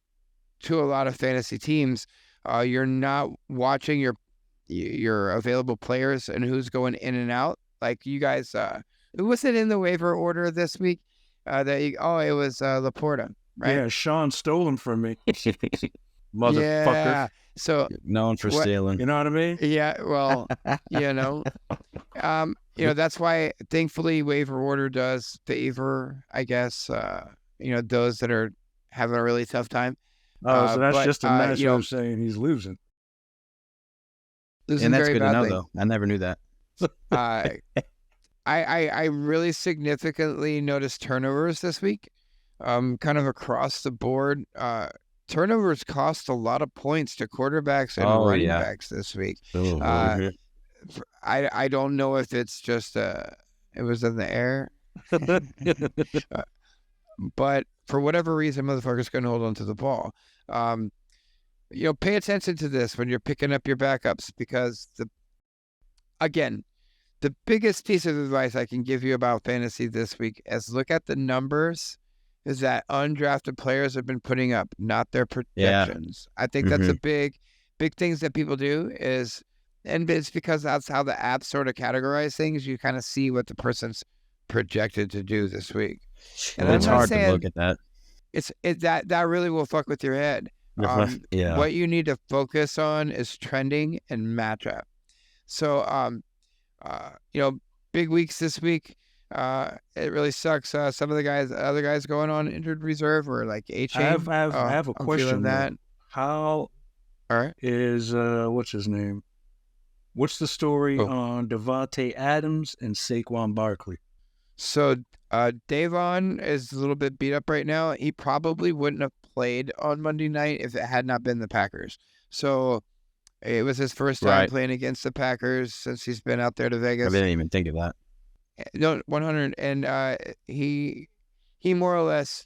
to a lot of fantasy teams. You're not watching your available players and who's going in and out. Like you guys, who was it in the waiver order this week? It was Laporta, right? Yeah, Sean stole him from me. motherfucker. Yeah. So known for stealing. You know what I mean? Yeah. Well, that's why thankfully waiver order does favor, I guess, those that are having a really tough time. So that's just a matter of saying he's losing. Losing and that's very good badly. to know, though. I never knew that. I really significantly noticed turnovers this week, kind of across the board. Turnovers cost a lot of points to quarterbacks and running backs this week. I don't know if it's just it was in the air, but for whatever reason, motherfuckers couldn't hold on to the ball. Pay attention to this when you're picking up your backups, because the biggest piece of advice I can give you about fantasy this week is look at the numbers is that undrafted players have been putting up, not their projections. I think that's a big things that people do is, and it's because that's how the apps sort of categorize things. You kind of see what the person's projected to do this week. And it's hard to look at that. That really will fuck with your head. What you need to focus on is trending and matchup. So, big weeks this week. It really sucks. Some of the other guys going on injured reserve or like I have a question. That. How is what's his name? What's the story on Devontae Adams and Saquon Barkley? So Davon is a little bit beat up right now. He probably wouldn't have played on Monday night if it had not been the Packers. So it was his first time playing against the Packers since he's been out there to Vegas. I didn't even think of that. No, 100. And he more or less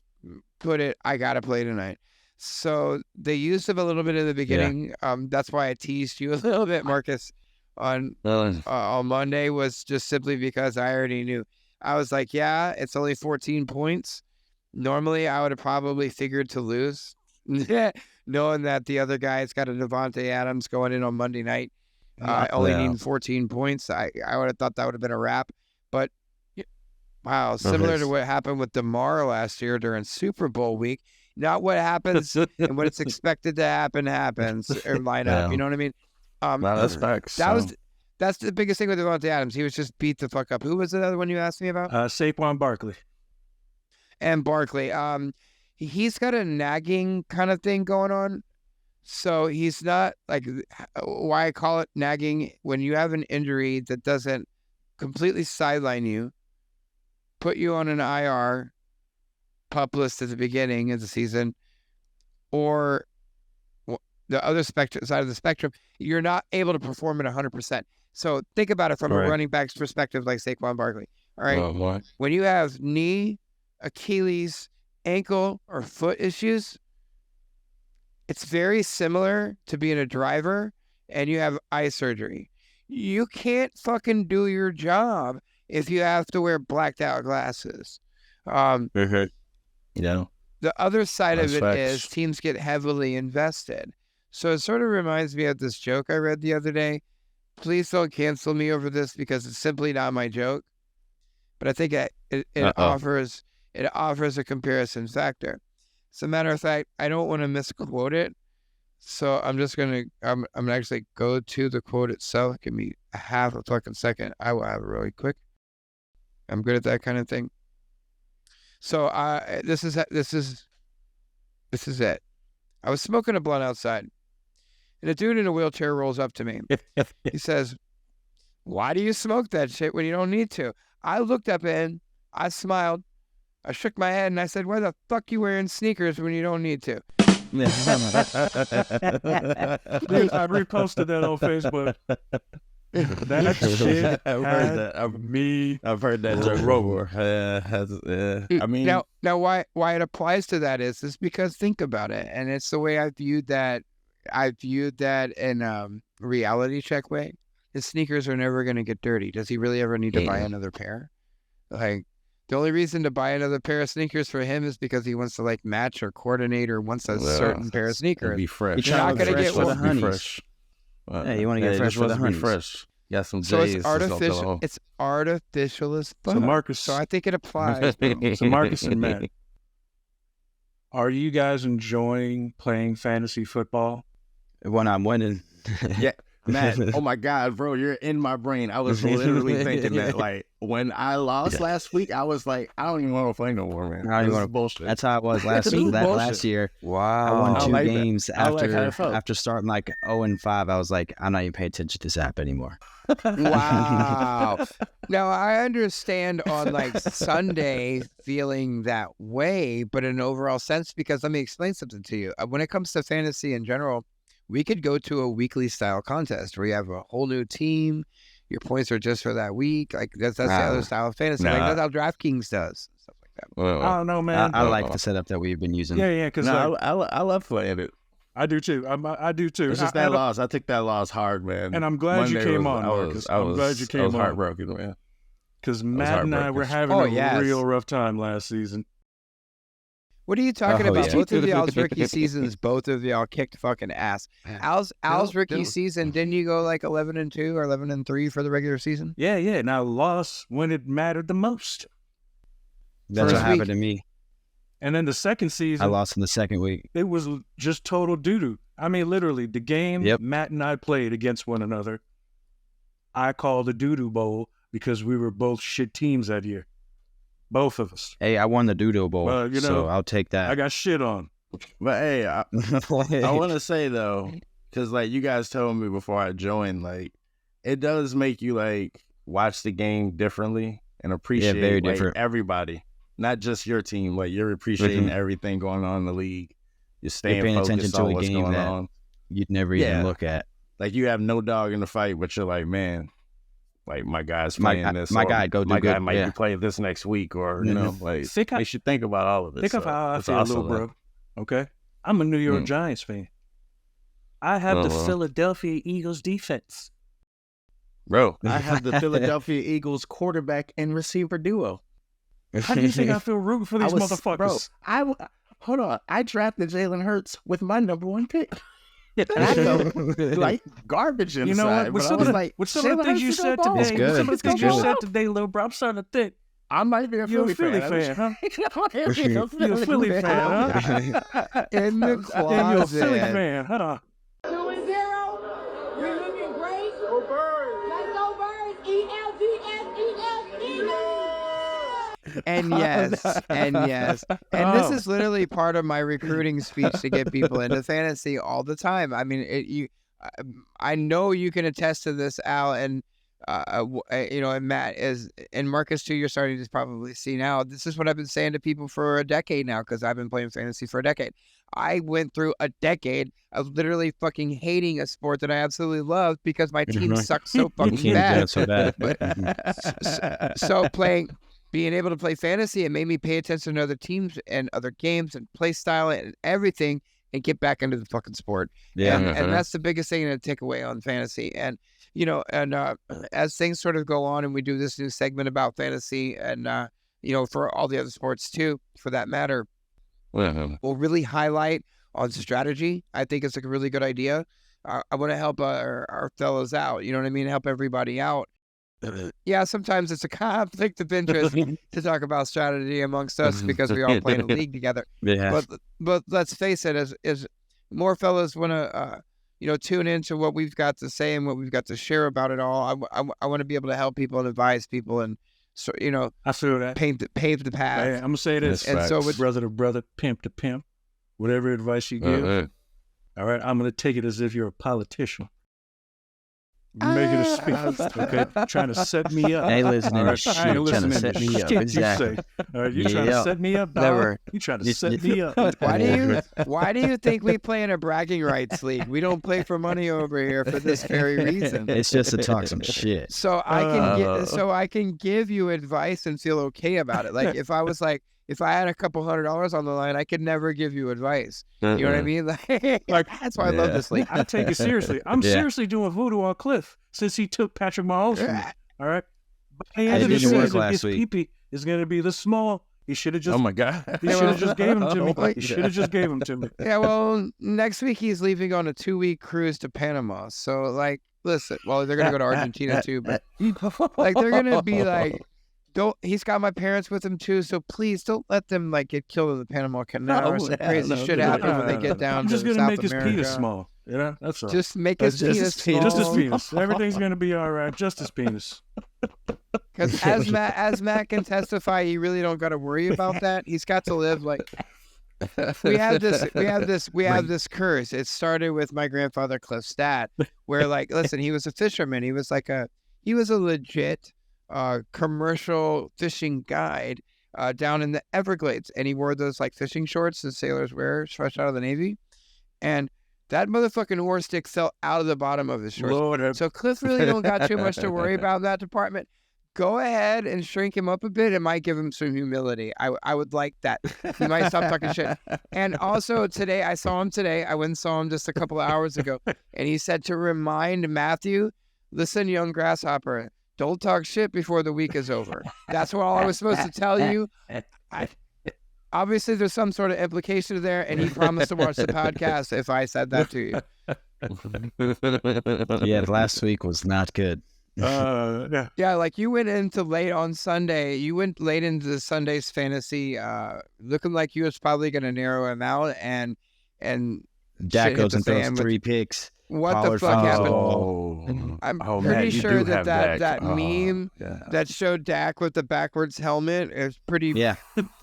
put it, I got to play tonight. So they used him a little bit in the beginning. That's why I teased you a little bit, Marcus, on Monday, was just simply because I already knew. I was like, yeah, it's only 14 points. Normally, I would have probably figured to lose, knowing that the other guy's got a Devontae Adams going in on Monday night. Only needing 14 points. I would have thought that would have been a wrap. But, wow, similar to what happened with DeMar last year during Super Bowl week. Not what happens and what it's expected to happens or line up. You know what I mean? That's facts. That's the biggest thing with Devontae Adams. He was just beat the fuck up. Who was the other one you asked me about? Saquon Barkley. And Barkley. He's got a nagging kind of thing going on. So he's not like, why I call it nagging, when you have an injury that doesn't completely sideline you, put you on an IR, PUP list at the beginning of the season, or the other side of the spectrum, you're not able to perform at 100%. So think about it from a running back's perspective, like Saquon Barkley. All right. When you have knee, Achilles, ankle, or foot issues, it's very similar to being a driver and you have eye surgery. You can't fucking do your job if you have to wear blacked out glasses. The other side of it is teams get heavily invested. So it sort of reminds me of this joke I read the other day. Please don't cancel me over this because it's simply not my joke. But I think it offers a comparison factor. As a matter of fact, I don't want to misquote it. So I'm just going to, I'm going to actually go to the quote itself. Give me a half a fucking second. I will have it really quick. I'm good at that kind of thing. So this is it. I was smoking a blunt outside, and a dude in a wheelchair rolls up to me. He says, "Why do you smoke that shit when you don't need to?" I looked up and I smiled. I shook my head and I said, "Why the fuck you wearing sneakers when you don't need to?" Dude, I reposted that on Facebook. That shit. I've heard that joke before. I mean, now, why it applies to that is because think about it, and it's the way I viewed that. I viewed that in reality check way. His sneakers are never going to get dirty. Does he really ever need to buy another pair? Like, the only reason to buy another pair of sneakers for him is because he wants to like match or coordinate or wants a certain pair of sneakers. Be fresh. You're not going to get one. Fresh. Yeah, you want to get fresh for the honeys. Fresh. Yeah, some J's. So it's artificial. It's artificial as fuck. So Marcus. So I think it applies. So Marcus and Matt, Are you guys enjoying playing fantasy football? When I'm winning. Yeah. Man, oh my God, bro, you're in my brain. I was literally thinking that, like, when I lost last week, I was like, I don't even want to play no more, man. I don't even bullshit. That's how I was last year. Wow. I won 2 games after starting like 0-5. I was like, I'm not even paying attention to this app anymore. Wow. Now, I understand on like Sunday feeling that way, but in an overall sense, because let me explain something to you. When it comes to fantasy in general, we could go to a weekly style contest where you have a whole new team. Your points are just for that week. Like that's the other style of fantasy. Like that's how DraftKings does stuff like that. I don't know, man. I like the setup that we've been using. Yeah, because I love playing it. I do too. I do too. It's just that loss. I took that loss hard, man. And I'm glad you came on, Marcus. I'm glad you came on. I was heartbroken, man. Because Matt and I were having a real rough time last season. What are you talking about? Yeah. Both of y'all's rookie seasons, both of y'all kicked fucking ass. Al's rookie season, didn't you go like 11-2 or 11-3 for the regular season? Yeah. Now lost when it mattered the most. That's what happened to me. And then the second season, I lost in the second week. It was just total doo-doo. I mean, literally, the game Matt and I played against one another, I called a doo-doo bowl because we were both shit teams that year. Both of us. Hey, I won the Doodle Bowl, so I'll take that. I got shit on. But hey, I want to say though, because like you guys told me before I joined, like it does make you like watch the game differently and appreciate everybody, not just your team. Like you're appreciating everything going on in the league. You're staying paying focused attention to on a what's game going that on. You'd never even look at. Like you have no dog in the fight, but you're like, man. Like my guy's playing this. My guy might be playing this next week, or you know, like they should think about all of it. Think of how I feel, little bro. Okay, I'm a New York Giants fan. I have the Philadelphia Eagles defense, bro. I have the Philadelphia Eagles quarterback and receiver duo. How do you think I feel rooting for these motherfuckers? Bro, hold on. I drafted Jalen Hurts with my #1 pick. And I go like garbage inside. You know what? With some of the things you said today, some of the things you said today, little bro, I'm starting to think. I might be a Philly fan, huh? You're a Philly fan, huh? In the closet. You're a Philly fan. Hold on. 2-0. We're looking great. Go Birds. Let's go Birds. ELDS. And yes. And this is literally part of my recruiting speech to get people into fantasy all the time. I mean, I know you can attest to this, Al, and and Matt and Marcus too. You're starting to probably see now. This is what I've been saying to people for a decade now because I've been playing fantasy for a decade. I went through a decade of literally fucking hating a sport that I absolutely loved because my team sucked so fucking bad. So being able to play fantasy, it made me pay attention to other teams and other games and play style and everything and get back into the fucking sport. Yeah. And that's the biggest thing to take away on fantasy. And, as things sort of go on and we do this new segment about fantasy and, for all the other sports too, for that matter, we'll really highlight on strategy. I think it's like a really good idea. I want to help our fellows out. You know what I mean? Help everybody out. Yeah, sometimes it's a conflict of interest to talk about strategy amongst us because we all play in a league together. Yeah. But let's face it, as more fellas want to tune into what we've got to say and what we've got to share about it all. I want to be able to help people and advise people and I feel that pave the path. Hey, I'm gonna say this, and so with brother to brother, pimp to pimp, whatever advice you give, all right, I'm gonna take it as if you're a politician. Making a speech, okay? Trying to set me up. I ain't listening to shit. Trying to set me up. Exactly. All right, you trying to set me up, dog? You trying to set me up? Why do you think we play in a bragging rights league? We don't play for money over here for this very reason. It's just to talk some shit. So I can give you advice and feel okay about it. Like if I had a couple $100 on the line, I could never give you advice. You know what I mean? Like that's why I love this league. I take it seriously. I'm seriously doing voodoo on Cliff since he took Patrick Mahomes from me. All right. By the end of the season, his PP is going to be this small. He should have just. Oh my God! He should have just gave him to me. He should have just gave him to me. Yeah. Well, next week he's leaving on a 2-week cruise to Panama. So listen. Well, they're going to go to Argentina too, but they're going to be He's got my parents with him too, so please don't let them like get killed in the Panama Canal or some crazy shit happen when they get down. I'm just to gonna South make America. his penis small. Yeah, that's all. Just make his penis small. Just his penis. Everything's gonna be all right. Just his penis. Because as Matt can testify, he really don't got to worry about that. He's got to live like. We have this curse. It started with my grandfather Cliff Stat, where like, listen, he was a fisherman. He was a legit commercial fishing guide down in the Everglades, and he wore those like fishing shorts that sailors wear fresh out of the Navy, and that motherfucking horse stick fell out of the bottom of his shorts. So Cliff really don't got too much to worry about in that department. Go ahead and shrink him up a bit. It might give him some humility. I would like that. He might stop talking shit. And also today, I saw him today. I went and saw him just a couple of hours ago, and he said to remind Matthew, listen, young grasshopper, don't talk shit before the week is over. That's what all I was supposed to tell you. Obviously, there's some sort of implication there, and he promised to watch the podcast if I said that to you. Yeah, last week was not good. Yeah, like you went into late on Sunday. You went late into Sunday's fantasy, looking like you was probably going to narrow him out, and Dak goes and throws 3 picks. What the fuck happened? I'm pretty sure that meme that showed Dak with the backwards helmet is pretty. Yeah,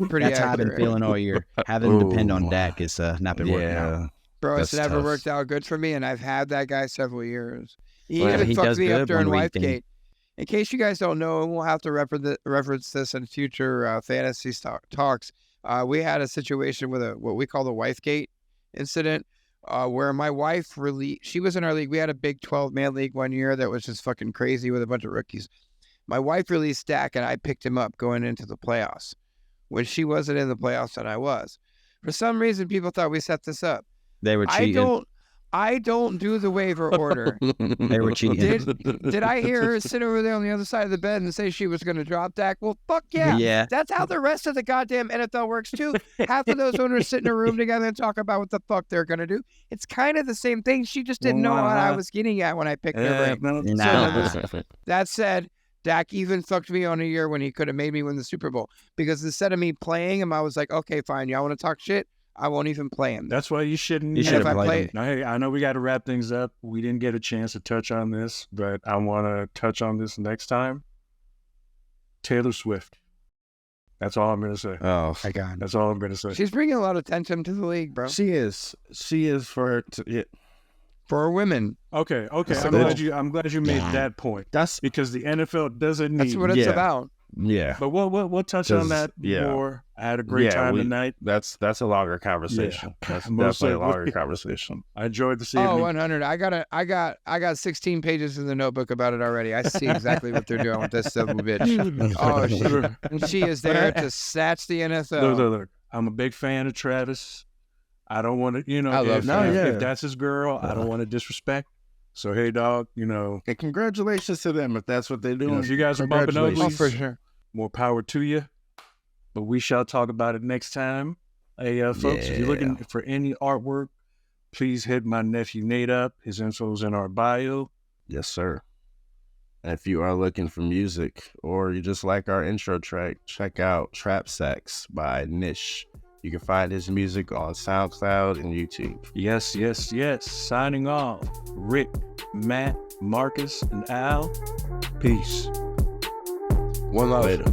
pretty. That's accurate. How I've been feeling all year. Having to depend on Dak is not been working out. Bro, it's never worked out good for me, and I've had that guy several years. He even fucked me up during Wifegate. In case you guys don't know, and we'll have to reference this in future fantasy talks. We had a situation with what we call the Wifegate incident. Where my wife she was in our league. We had a big 12-man league one year that was just fucking crazy with a bunch of rookies. My wife released Dak, and I picked him up going into the playoffs when she wasn't in the playoffs and I was. For some reason, people thought we set this up. They were cheating. I don't do the waiver order. They were cheating. Did I hear her sit over there on the other side of the bed and say she was going to drop Dak? Well, fuck yeah. Yeah. That's how the rest of the goddamn NFL works too. Half of those owners sit in a room together and talk about what the fuck they're going to do. It's kind of the same thing. She just didn't know what I was getting at when I picked her brain. That said, Dak even fucked me on a year when he could have made me win the Super Bowl. Because instead of me playing him, I was like, okay, fine. Y'all want to talk shit? I won't even play him. That's why you shouldn't. You should have played him. Now, hey, I know we got to wrap things up. We didn't get a chance to touch on this, but I want to touch on this next time. Taylor Swift. That's all I'm going to say. Oh, my God. That's all I'm going to say. She's bringing a lot of attention to the league, bro. She is for women. Okay. I'm glad you made that point. That's because the NFL doesn't need. That's what it's about. Yeah, but we'll touch on that more. I had a great time tonight. That's a longer conversation. Yeah. That's definitely a longer conversation. I enjoyed this evening. 100. I got 16 pages in the notebook about it already. I see exactly what they're doing with this simple bitch. She is there to snatch the NFL. Look. I'm a big fan of Travis. I don't want to, I love if that's his girl, I don't want to disrespect. So hey, dog, And congratulations to them if that's what they're doing. If you guys are bumping uglies, for sure. More power to you. But we shall talk about it next time. Hey, folks, if you're looking for any artwork, please hit my nephew Nate up. His info's in our bio. Yes, sir. And if you are looking for music or you just like our intro track, check out Trap Sax by NISH. You can find his music on SoundCloud and YouTube. Yes. Signing off. Rick, Matt, Marcus, and Al. Peace. One love. Later.